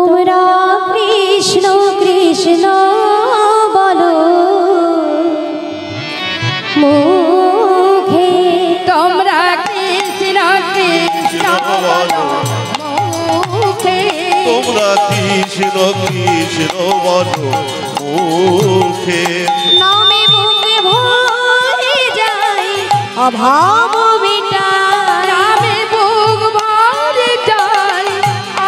তোমরা কৃষ্ণ কৃষ্ণ বলো মুখে, তোমরা কৃষ্ণ কৃষ্ণ বলো মুখে, তোমরা কৃষ্ণ কৃষ্ণ বলো মুখে। নামে বুকে ভরে যায় অভাব মিটায়, নামে বুক ভরে যায়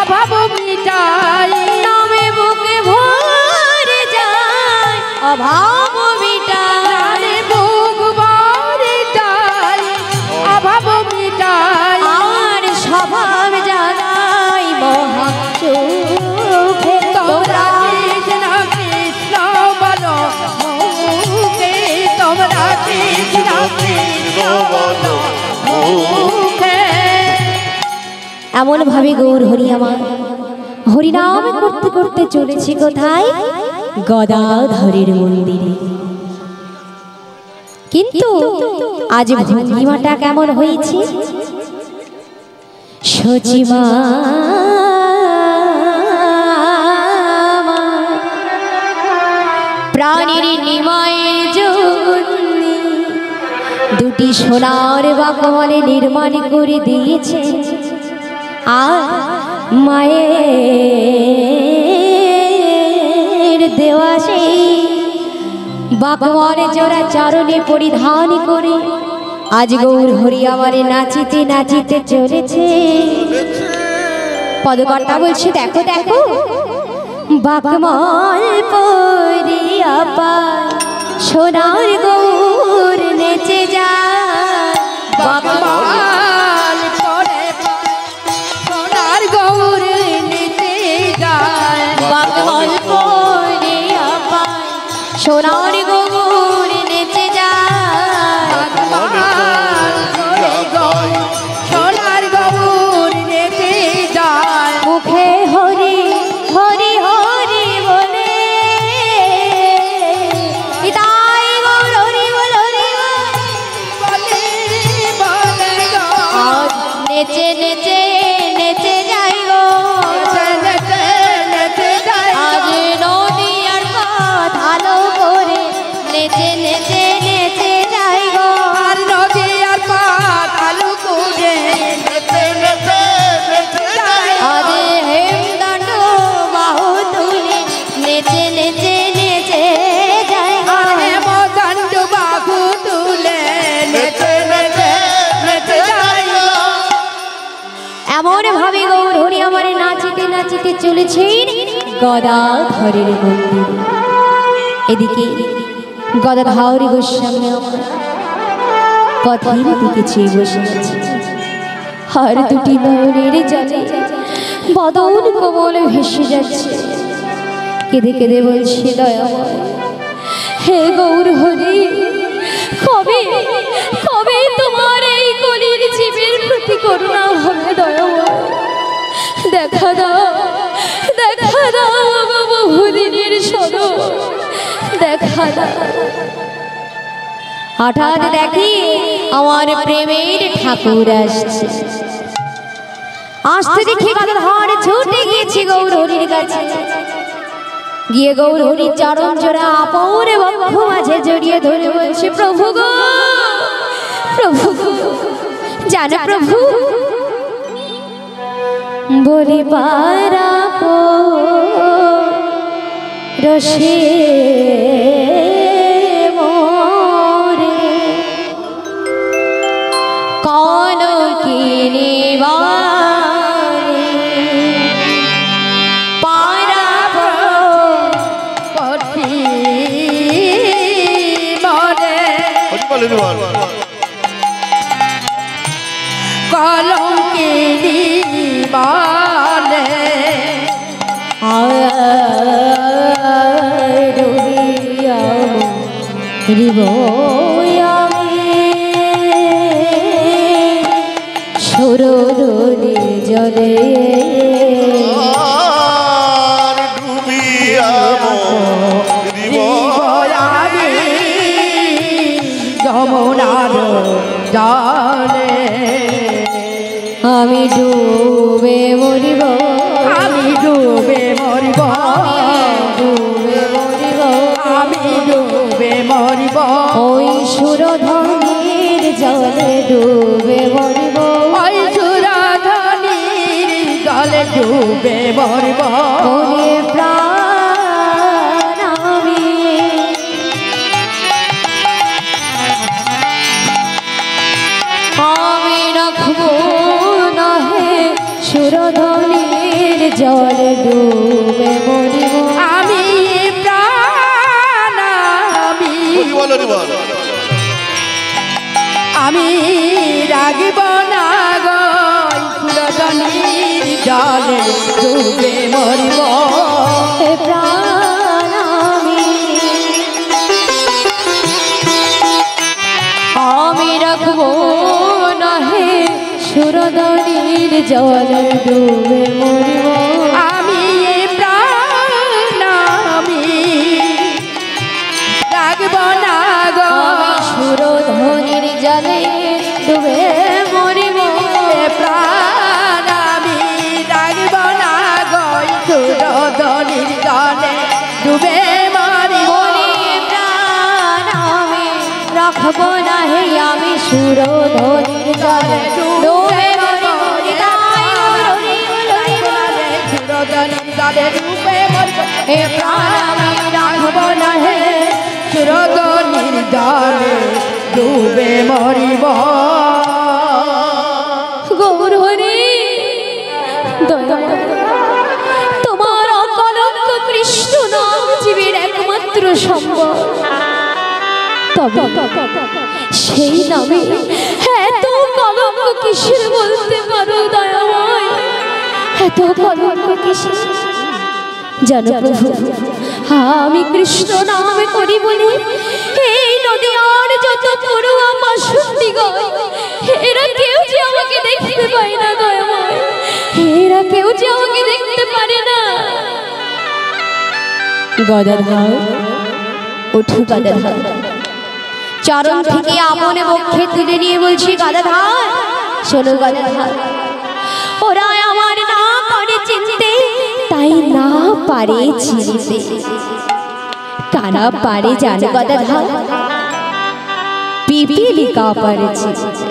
অভাব মিটায়, নামে বুকে ভরে যায় অভাব মিটায়, নামে বুক ভরে যায় অভাব মিটায়, আর স্বভাব জানাই মহা সুখে। তোমরা কৃষ্ণ কৃষ্ণ বলো মুখে, তোমরা কৃষ্ণ কৃষ্ণ বলো মুখে। এমন ভাবে গৌর হরি আমার হরিনাম করতে করতে চলেছি কোথায়? গদাধরের মন্দিরে। কিন্তু আজ ভঙ্গিমাটা কেমন হয়েছে? সচিমা প্রাণীর নিমায়ের জন্য দুটি সোনার বাকমালে নির্মাণ করে দিয়েছে, আর মায়ের দেওয়া সেই বাকমালে জোড়া চারণে পরিধান করে আজ গৌর হরি আমারে নাচিতে নাচিতে চলেছে। পদকর্তা বলছে দেখো দেখো বাকমাল পরিয়া পায় সোনার গৌর নেচে যায়, বাকমাল পরে সোনার গৌর নিতে যায়, বাকমাল পরিয়া পায় সোনার গৌর নেচে যায়, বাকমাল পরে গৌর সোনার গৌর নিতে যায়, মুখে হরি হরি হরি বলে তাই গৌর হরি বল হরি বলে বলে গো বল। নেচে নেচে নেচে যাই গো নেচে নেচে যায় আজ নদী আর পথ আলো করে নেচে নেচে নেচে যাই গো, আর নদী আর পাত আলু করে নেচে নেচে নেচে যায় আজ হেমদণ্ড বাহু তুলে নেচে নেচে নেচে যাই গো। আর হেমদণ্ড বাহু তুলে নেচে নেচে নেচে যায় এমন ভাবে গৌর হরি আমারে নাচিতে নাচিতে চলেছেন গদাধরের মন্দিরে। এদিকে গদাধর গোস্বামী আমার পথের দিকে চেয়ে বসে আছে, আর দুটি নয়নের জলে বদন কোমল ভেসে যাচ্ছে। কেঁদে কেঁদে বলছে দয়াময় হে গৌর হরি, কবে কবে তোমার এই কলির জীবের প্রতি করুণা হবে দয়াময়, দেখা দাও দেখা দাও বহুদিনের স্মরণ দেখা দাও। হঠাৎ দেখি আমার প্রেমের ঠাকুর আসছে, আসতে দেখি গদাধর ছুটে গিয়েছি গৌর হরির কাছে, গিয়ে গৌর হরির চরণ জোড়া আপন বক্ষ মাঝে জড়িয়ে ধরে বলছে প্রভু গো প্রভু গো, জানো প্রভু বলি পারাপ রসে মোরে কোন কিনিবারে পারাপ পথি মরে কলঙ্কিনী বলে সুরদুলি জলে যমুনার জলে আমি ডুবে মরিব আমি ডুবে ডুবে মরিব ওই সুরাধনির জলে ডুবে মরিব ওরে প্রাণ আমি আমি রাখবো না হে সুরধনির জলে ডুবে মরিব আমি প্রাণ আমি রাগিব না গো সুরধনির জলে ডুবে মরিব হে প্রাণ আমি রাখবো না হে সুরধনির জলে ডুবে মরিব আমি প্রাণ রাগব না গো সুরধনির জলে ডুবে মরিব প্রাণ আমি রাগব না গো সুরধনির জলে ডুবে মরিব প্রাণ আমি রাখবো না হে আমি সুরধনির জলে ডুবে মরিব সুরধনির জলে ডুবে মরিব হে প্রাণ আমি রাগব না হে সুরধনির জলে ডুবে মরিব গৌর হরি তোমার অকলঙ্ক কৃষ্ণ নাম জীবের একমাত্র সম্বল তবে সেই নামে এত কলঙ্ক কিসের বলতে পারো দয়াময় এত কলঙ্ক কিসের জানো প্রভু আমি কৃষ্ণ নামে করি বলি এই নদী আর যত পড়ুয়া বাসন্তী গয় এরা কেউ যে আমাকে দেখতে পায় না দয়াময় এরা কেউ যে আমাকে দেখতে পারে না গদাধর ওঠো গদাধর চরণ থেকে আপনে বক্ষে তুলে নিয়ে বলছি গদাধর শোনো গদাধর ওরা আমার না করে চিনতে তাই না পারে চিনতে কারা পারে জানে গদাধর পিপীলিকা পারে চিনতে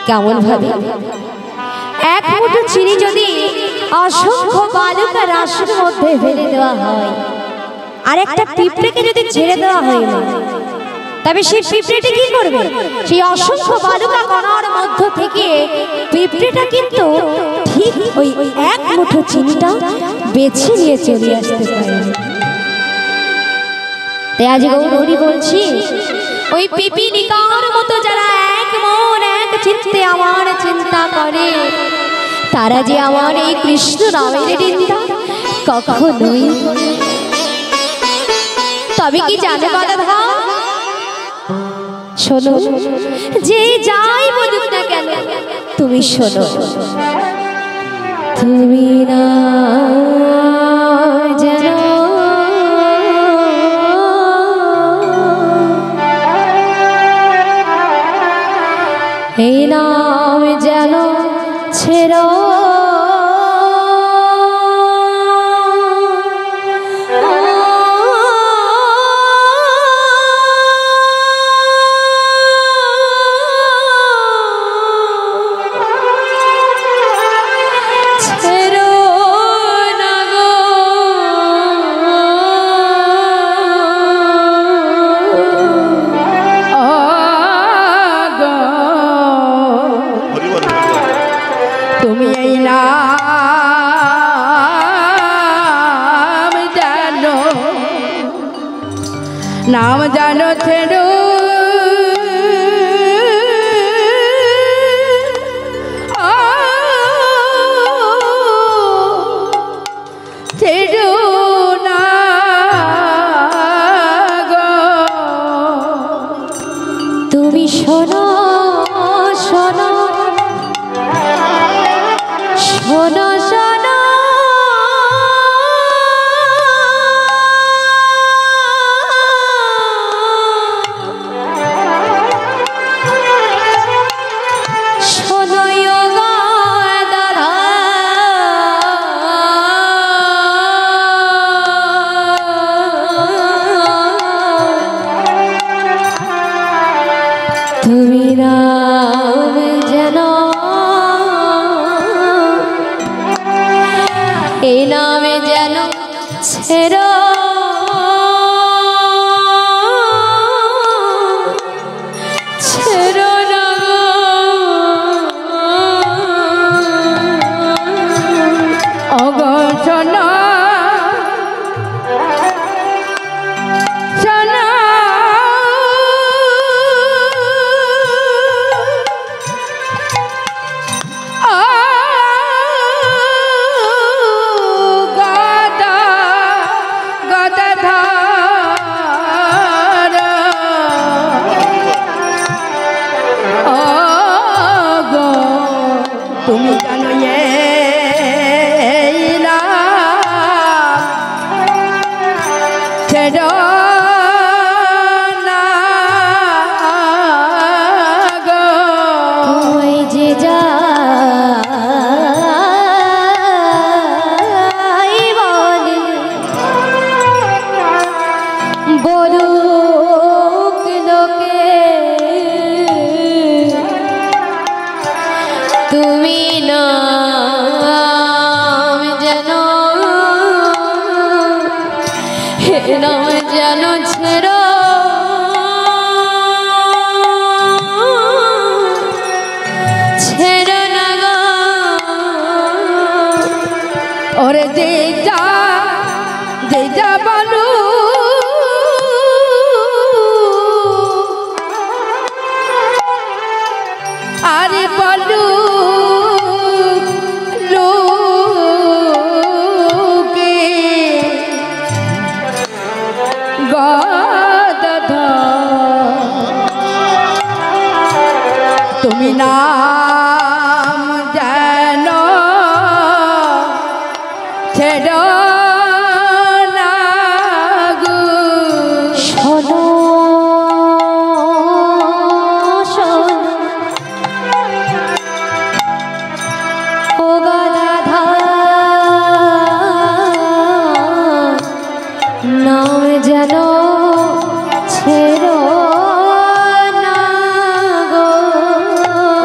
কেমন ভাবে এক মুঠো চিনি যদি অসংখ্য বালুকা রাশির মধ্যে ফেলে দেওয়া হয় আর একটা পিঁপড়েকে যদি ছেড়ে দেওয়া হয় তবে সেই পিঁপড়েটি কি করবে সেই অসংখ্য বালুকা কণার মধ্য থেকে পিঁপড়েটা কিন্তু ঠিক ওই এক মুঠো চিনিটা বেছে নিয়ে চলে আসতে পারে তাই আজ গৌরী বলছি ওই পিপীলিকার মতো যারা এক মন এক চিত্তে আমার চিন্তা করে তারা যে আমার এই কৃষ্ণ নামের নিন্দা কখনোই তবে কি জানে গদাধর শোনো যে যাই বলুক না কেন তুমি শোনো তুমি না জানো এই নাম যেন ছেড়ো তুমি এই নাম জানো ছেড়ো ছেড়ো না গো তুমি শোনো শোনো শোনো শোনো এই নামে যেন ছেড়ো ছেড়ো না অগচনা তুমি জানো ছেড়ো না গো ওই যে যাই বলে বলুক লোকে তুমি নাম যেন নাম যেন ছেড়ো ছেড়ো না গো ওরে যে যা বলু আরে বলু লোকে তুমি নাম জানো ছেড়ো না গো শোনো শোনো ও গদাধর নাম যেন ছেড়ো না গো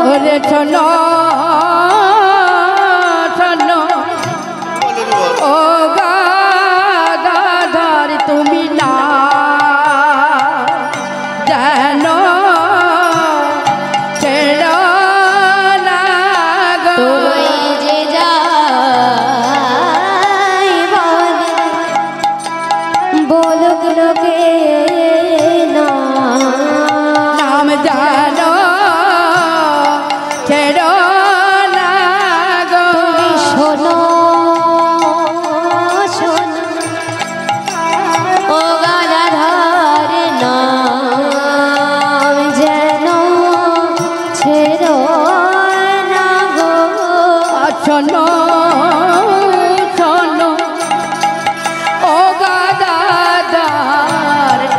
ওরে শোনো শোনো ও গদাধর তুমি না জানো ছেড়ো না গো তুই যে যাই বলে বলুক লোকে নাম জানো ছেড়ো না গো শোনো শোনো ও গদাধর নাম যেন ছেড়ো না গো শোনো শোনো ও গদাধর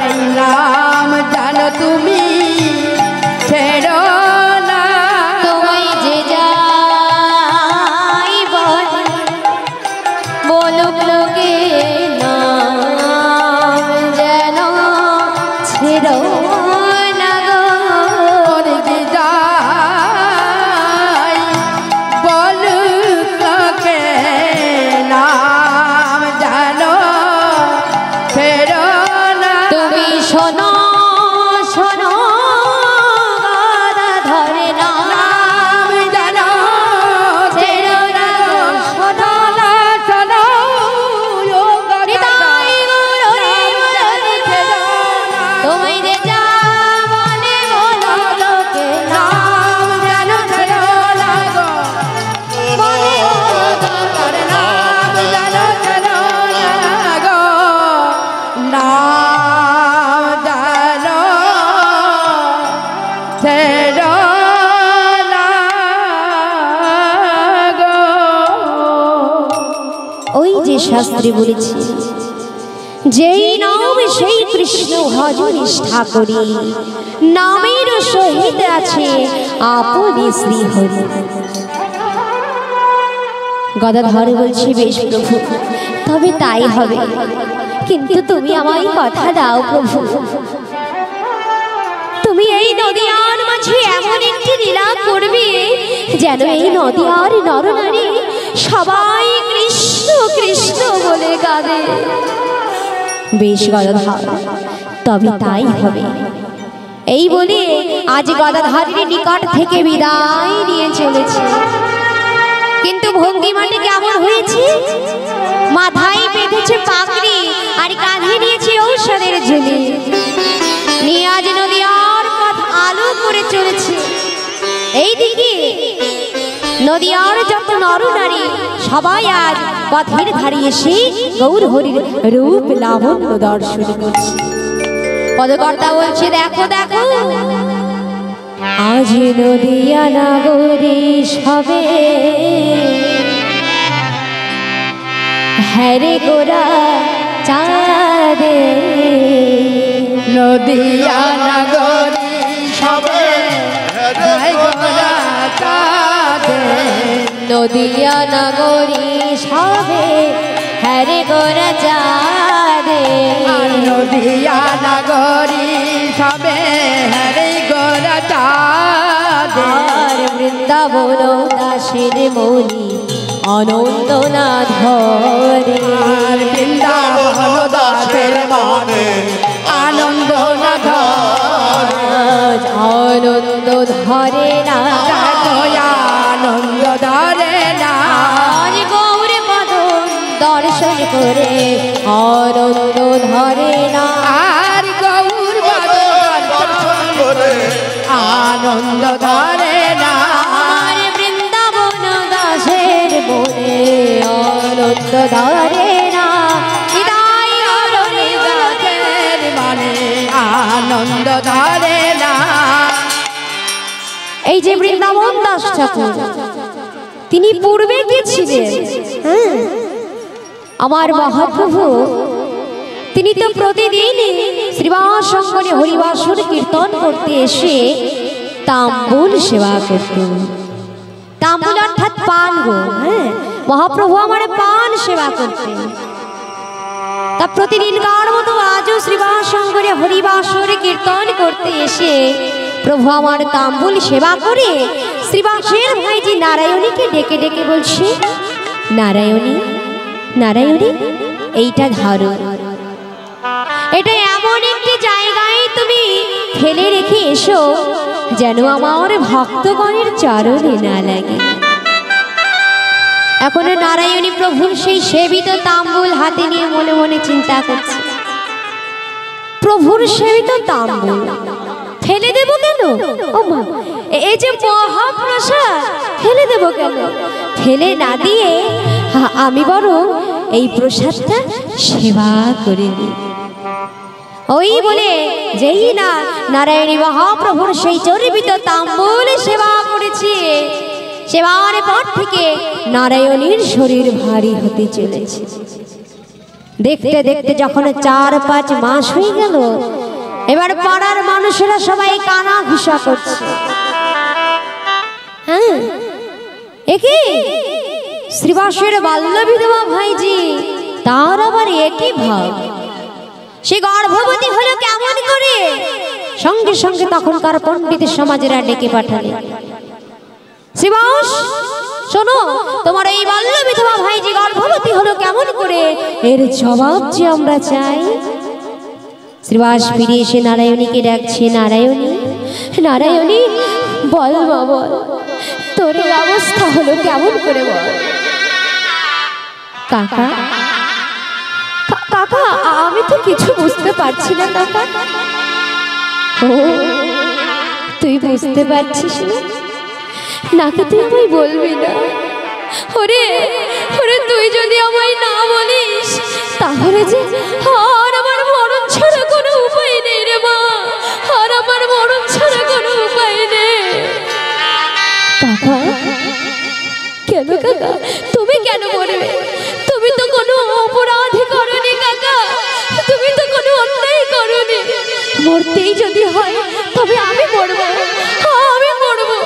এই নাম জানো তুমি ছেড়ো না তুই যে যাই বলে বলুক লোকে নাম যেন ছেড়ো না গো ওরে যে যাই বলু কাকে নাম জানো ছেড়ো না তুমি শোনো শোনো গদাধর নাম জানো ছেড়ো না গো শোনো শোনো ও হৃদয় গুরুরে মুরলি ছেড়ো না তুমি যে যা বলে বলো লোকে নাম জানো ছেড়ো না গো বলে গদাধর নাম জানো ছেড়ো না গো নাম জানো ছেড়ো না গো ওই যে শাস্ত্রে বলেছে যেই নাম সেই কৃষ্ণ ভজ নিষ্ঠা করি নামের সহিত আছে আপনি শ্রী হরি গদাধর বলছে বেশ প্রভু তবে তাই হবে কিন্তু তুমি আমায় কথা দাও প্রভু তুমি এই নদীয়ার মাঝে এমন একটি লীলা করবে যেন এই নদীয়ার নরনারী সবাই কৃষ্ণ বেশ গদাধর, তবে তাই হবে। এই বলে আজ গদাধরের নিকট থেকে বিদায় নিয়ে চলেছে। কিন্তু ভঙ্গিমাটি কেমন হয়েছে? মাথায় বেঁধেছে পাগড়ি আর কাঁধে নিয়েছে ঔষধের ঝুলি, নিয়ে আজ নদিয়ার পথ আলো করে চলেছে। এইদিকে নদিয়ার যত নর নারী সবাই আজ পথের ধারে এসে গৌর হরির রূপ লাবণ্য দর্শন করছে। পদকর্তা বলছে, দেখো দেখো আজ নদিয়া নগরী সবে হরে গোরা চাঁদে, নদিয়া নগরী সবে হরে গোরা চাঁদে, নদিয়া নগরী সবে হরে গোরা চাঁদে, নদিয়া নগরী সবে হরে গোরা চাঁদে, আর বৃন্দাবন দাসের মনি অনন্ত না ধরে, আর বৃন্দাবন দাসের মনে আনন্দ না ধরে, আনন্দ ধরে না, আনন্দ ধরে না, আজ গৌর পদ দর্শন করে আনন্দ ধরে না, আর গৌর দর্শন করে আনন্দ ধরে না, আর বৃন্দাবন দাসের মনে আনন্দ ধরে না, হৃদয় আলোরে দাসের মনে আনন্দ ধরে না। এই যে বৃন্দাবন দাস ঠাকুর, তিনি পূর্বে কি ছিলেন? আমার মহাপ্রভু তিনি তো প্রতিদিন শ্রীবাস শঙ্করে হরিবাসর কীর্তন করতে এসে তাম্বুল সেবা করতেন। তাম্বুল অর্থাৎ পান গো, মহাপ্রভু আমার পান সেবা করতেন। তা প্রতিদিনকার মতো আজও শ্রীবাস শঙ্করে হরিবাসরে কীর্তন করতে এসে প্রভু আমার তাম্বুল সেবা করে শ্রীবাসের ভাইজি নারায়ণীকে ডেকে ডেকে বলছে, নারায়ণী নারায়ণী এইটা ধরো, এটা এমন একটি জায়গায় তুমি ফেলে রেখে এসো যেন আমার ভক্তগণের চরণে না লাগে। এখন নারায়ণী প্রভুর সেই সেবিত তাম্বুল হাতে নিয়ে মনে মনে চিন্তা করছে, প্রভুর সেবিত তাম্বুল ফেলে দেব কেন? ও মা, এই যে মহাপ্রসাদ ফেলে দেব কেন? ফেলে না দিয়ে আমি বরং এই প্রসাদটা সেবা করে নিই। ওই বলে যেই না নারায়ণী মহাপ্রভুর সেই চর্বিত তাম্বুল সেবা করেছে, সেবার পর থেকে নারায়ণীর শরীর ভারী হতে চলেছে। দেখতে দেখতে যখন 4-5 মাস হয়ে গেল, এবার পাড়ার মানুষেরা সবাই কানা ঘুষা করছে। হ্যাঁ, একই শ্রীবাসের বাল্য বিধবা ভাইজি, তার আবার একই ভাব, সে গর্ভবতী হলো কেমন করে? সঙ্গে সঙ্গে তখনকার পণ্ডিত সমাজেরা ডেকে পাঠালে, শ্রীবাস শোনো, তোমার এই বাল্য বিধবা ভাইজি গর্ভবতী হলো কেমন করে? এর জবাব যে আমরা চাই। শ্রীবাস ফিরে এসে নারায়ণীকে ডাকছে, নারায়ণী নারায়ণী বল মা বল, তোর এই অবস্থা হলো কেমন করে বল। কাকা কাকা আমি তো কিছু বুঝতে পারছি না কাকা। ও তুই বুঝতে পারছিস না? নাকি তুই আমায় বলবি না? ওরে ওরে, তুই যদি আমায় না বলিস তাহলে যে আর আমার মরণ ছাড়া কোনো উপায় নেই রে মা, আর আমার মরণ ছাড়া কোনো উপায় নেই। কাকা কেন কাকা, তুমি কেন মরবে? তুমি তো কোনো অপরাধ করনি কাকা, তুমি তো কোনো অন্যায় করনি। মরতেই যদি হয় তবে আমি মরবো, আমি মরবো,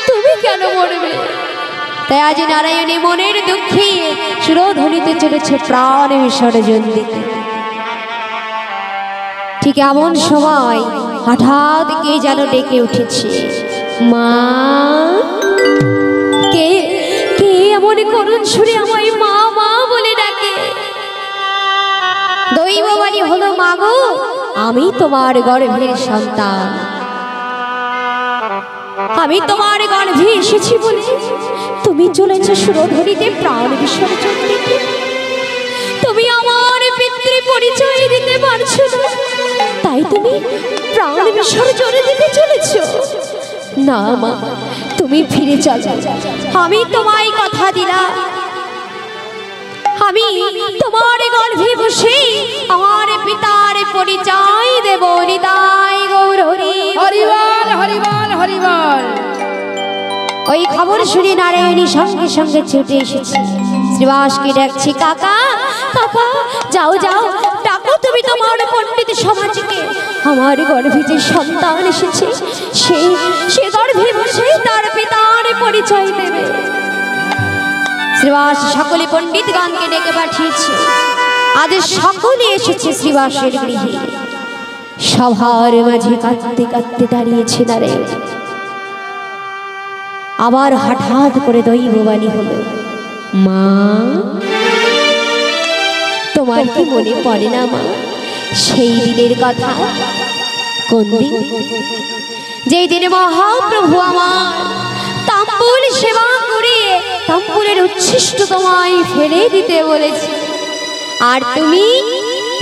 তুমি কেন মরবে? তাই আজ নারায়ণী মনের দুঃখে সুরধ্বনিতে চলেছে প্রাণ বিসর্জন দিতে। ঠিক এমন সময় হঠাৎ কে যেন ডেকে উঠেছে, মা। কে কে এমন করুণ সুরে আমায় মা মা বলে ডাকে? দৈব বাড়ি আমি তোমার গর্ভের সন্তান, আমি তোমার গর্ভে এসেছি বলে তুমি চলেছো সুরধুরীতে প্রাণ বিসর্জন দিতে। তুমি আমার পিতৃ পরিচয় দিতে পারছো না, তাই তুমি প্রাণ বিসর্জন দিতে চলেছো। না মা, তুমি ফিরে চলো। আমি তোমায় কথা দিলাম, আমি তোমার গর্ভে বসে আমার পিতার পরিচয় দেব। নিতাই গৌর হরি হরিবল হরিবল হরিবল। ওই খবর শুনে নারায়ণী সঙ্গে সঙ্গে ছুটে এসেছে। শ্রীবাসকে ডাকছি, কাকা কাকা, যাও যাও, ডাকো তুমি তোমার পণ্ডিত সমাজকে। আমার গর্ভে যে সন্তান এসেছে সে গর্ভে বসে তার পিতার পরিচয় দেবে। শ্রীবাস সকলে পণ্ডিতগণকে ডেকে পাঠিয়েছে। আজ সকলে এসেছে শ্রীবাসের গৃহে। সভার মাঝে কাঁদতে কাঁদতে দাঁড়িয়েছে নারায়ণ। আবার হঠাৎ করে দৈববাণী হলো, মা তোমার কি মনে পড়ে না মা সেই দিনের কথা? কোন দিন? যেই দিনে মহাপ্রভু আমার তাম্বুল সেবা করে তাম্বুলের উচ্ছিষ্ট তোমায় ফেলে দিতে বলেছে, আর তুমি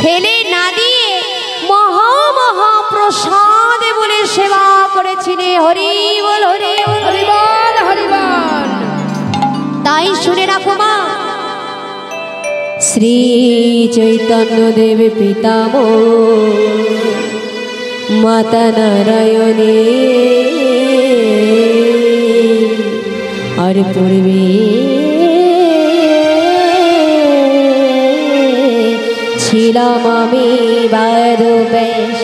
ফেলে না দিয়ে মহাপ্রসাদ বলে সেবা করেছিলে। হরি বল হরি হরিবল হরিবল। তাই শুনে রাখো মা, শ্রী চৈতন্য দেব পিতামহ মাতা নারায়ণী আর পূর্বে ছিলাম আমি বাদ বেশ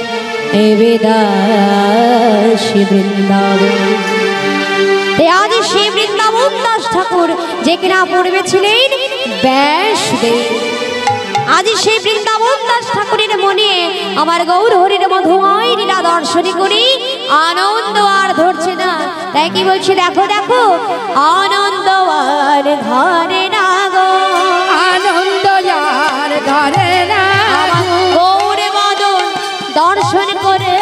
বেদাস বৃন্দাবন। আজ সেই বৃন্দাবন দাস ঠাকুর যে কিনা পূর্বে ছিলেন ব্যাসদেব, আজ সেই বৃন্দাবন দাস ঠাকুরের মনে আমার গৌর হরির মধুময় লীলা দর্শন করি আনন্দ আর ধরছে না। তাই কি বলছে, দেখো দেখো, আনন্দ আর ধরে না গো, আনন্দ আর ধরে না গৌর মদন দর্শন করে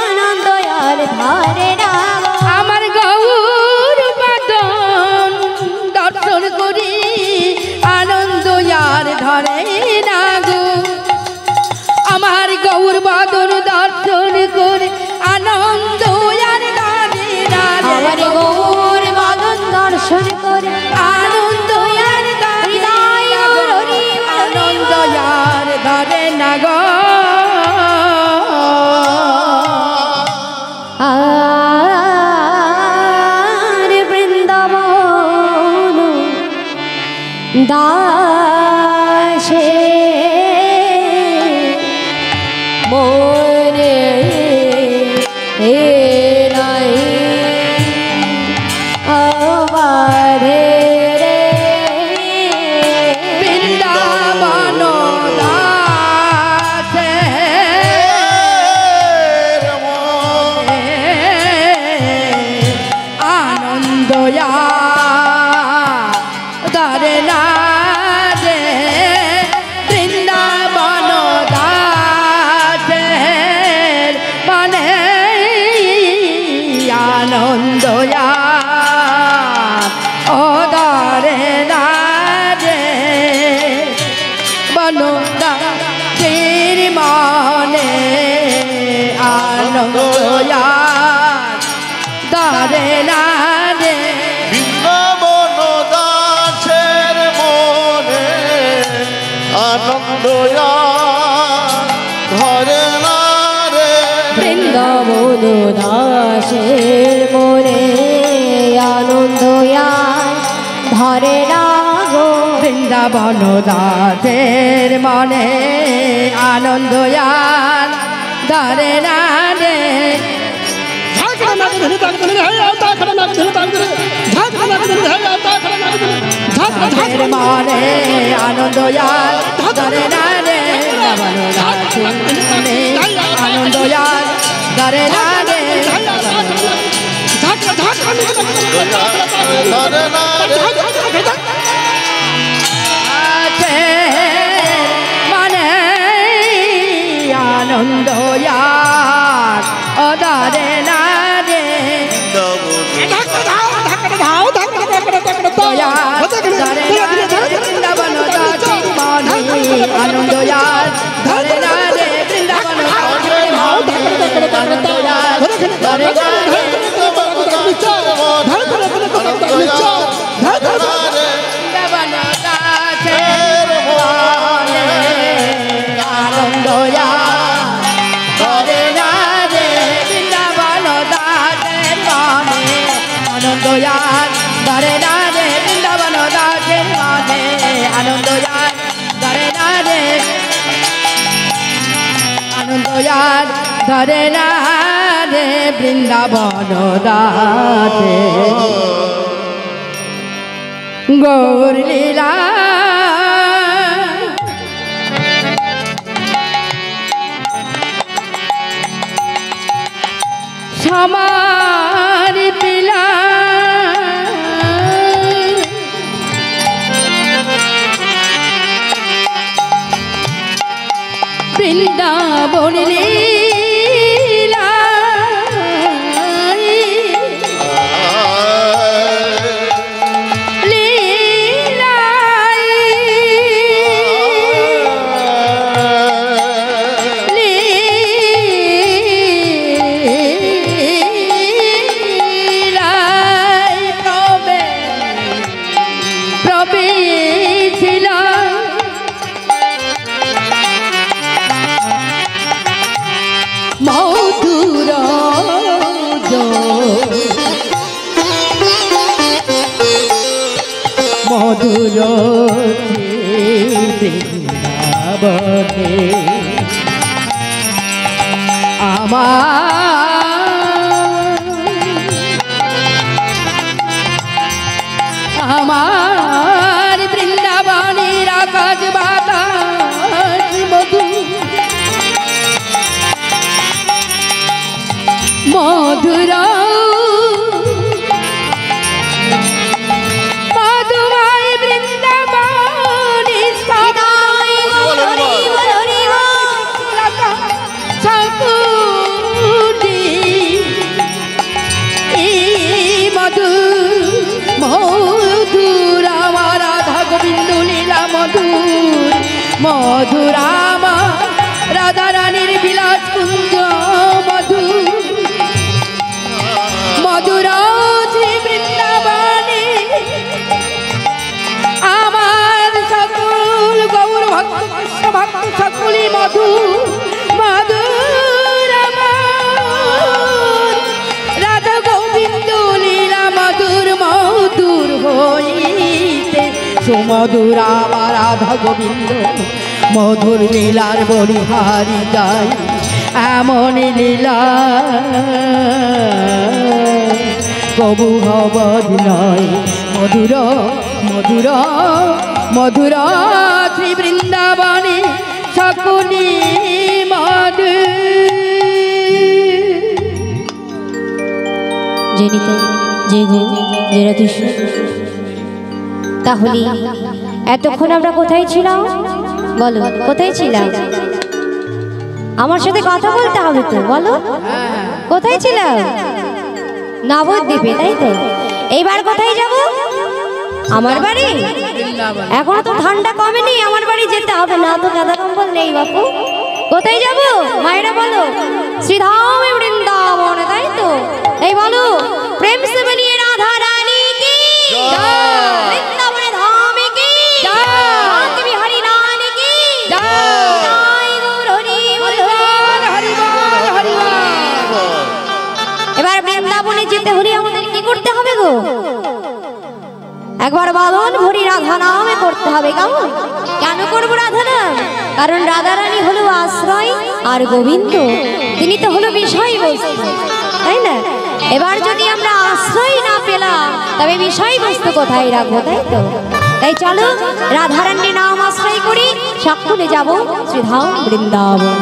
আনন্দ আর ধরে না। আমার গৌর বাদন দর্শন করি আনন্দ আর ধরে না গো। আমার গৌর বাদন দর্শন করে আনন্দ আর ধরে না। আমার গৌর মদন দর্শন করে আনন্দ আর ধরে না গো, আনন্দ আর ধরে না গো। আর বৃন্দাবন দাসে মনে নাই আমারে রে বৃন্দাবন দাসে আনন্দ ধরে না রে। বৃন্দাবন দাসের মনে আনন্দ ও ধরে না রে। বন দাসের মনে আনন্দ ধরে না রে। বৃন্দাবন দাসের মনে আনন্দ ধরে না রে। বৃন্দাবন দাসের মনে আনন্দ ধরে না গো। বৃন্দাবন দাসের মনে আনন্দ ধরে না রে। দাসের মনে আনন্দ ধরে না রে। বৃন্দাবন দাসের মনে আনন্দ ধরে না রে। ধরে না রে। মনে আনন্দ ধরে না রে বৃন্দাবন দাতে গৌর লীলা সমার পিলা বৃন্দাবন লীলা মধুর বৃন্দাবনে আমার বৃন্দাবনের আকাশ বাতাস মধু মধুর মধুরাম রাধা রানীর বিলাস কুঞ্জ মধু মধুর বৃন্দাবনে আমার সকল গৌর ভক্ত সকলি মধু মধুরাম রাধা গোবিন্দ লীলা মধুর মধুর হইতে সুমধুরাম রাধা গোবিন্দ মধুর লীলার বলিহারি যায় এমন লীলা কবু হবদ নয় মধুর মধুর মধুর শ্রী বৃন্দাবনে সকলি মধু জেনিতে যে গো যে রাধেশ্যাম। তাহলে এতক্ষণ আমরা কোথায় ছিলাম বলো? কোথায় ছিলাম? আমার সাথে কথা বলতে হবে তো, বলো কোথায় ছিলাম? নবদ্বীপে, তাই তো? এইবার কোথায় যাব? আমার বাড়ি। এখনো তো ঠান্ডা কমেনি, আমার বাড়ি যেতে হবে না, তো গাদা কম্বল নেই বাপু। কোথায় যাব মায়েরা বলো? শ্রীধাম বৃন্দাবনে, তাই তো? এই বলো প্রেম সে বলিয়ে রাধা রানী কি বৃন্দাবনে ধাম কি বিহারি রানী কি এবার বৃন্দাবনে যেতে হলে আমাদের কি করতে হবে গো? একবার বাদন ভরি রাধা নামে করতে হবে। কেমন? কেন করবো রাধা নাম? কারণ রাধা রানী হলো আশ্রয় আর গোবিন্দ তিনি তো হলো বিষয় বস্তু, তাই না? এবার যদি আমরা আশ্রয় না পেলাম তবে বিষয় বস্তু কোথায় রাখবো, তাই তো? তাই চলো রাধা রানীর নাম আশ্রয় করি, সকলে যাব শ্রীধাম বৃন্দাবন।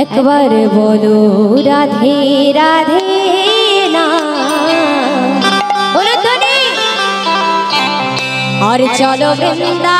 একবার বলো রাধে রাধে না বলো তো, আর চলো বৃন্দা